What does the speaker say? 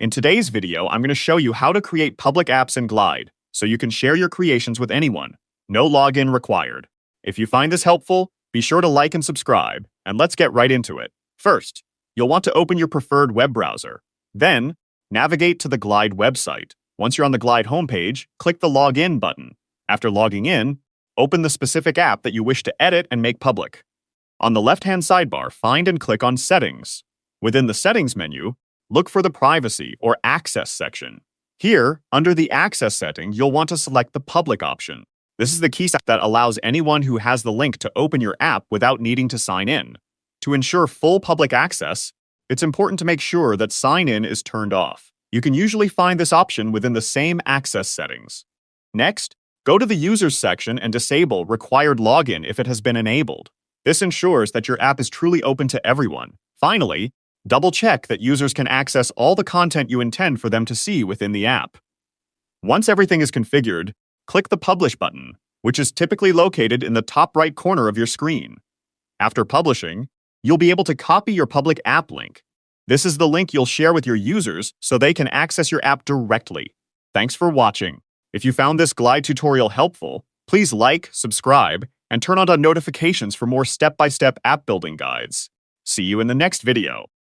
In today's video, I'm going to show you how to create public apps in Glide so you can share your creations with anyone. No login required. If you find this helpful, be sure to like and subscribe, and let's get right into it. First, you'll want to open your preferred web browser. Then, navigate to the Glide website. Once you're on the Glide homepage, click the Login button. After logging in, open the specific app that you wish to edit and make public. On the left-hand sidebar, find and click on Settings. Within the Settings menu, look for the Privacy or Access section. Here, under the Access setting, you'll want to select the Public option. This is the key that allows anyone who has the link to open your app without needing to sign in. To ensure full public access, it's important to make sure that Sign In is turned off. You can usually find this option within the same access settings. Next, go to the Users section and disable Required Login if it has been enabled. This ensures that your app is truly open to everyone. Finally, double-check that users can access all the content you intend for them to see within the app. Once everything is configured, click the Publish button, which is typically located in the top right corner of your screen. After publishing, you'll be able to copy your public app link. This is the link you'll share with your users so they can access your app directly. Thanks for watching. If you found this Glide tutorial helpful, please like, subscribe, and turn on notifications for more step-by-step app building guides. See you in the next video.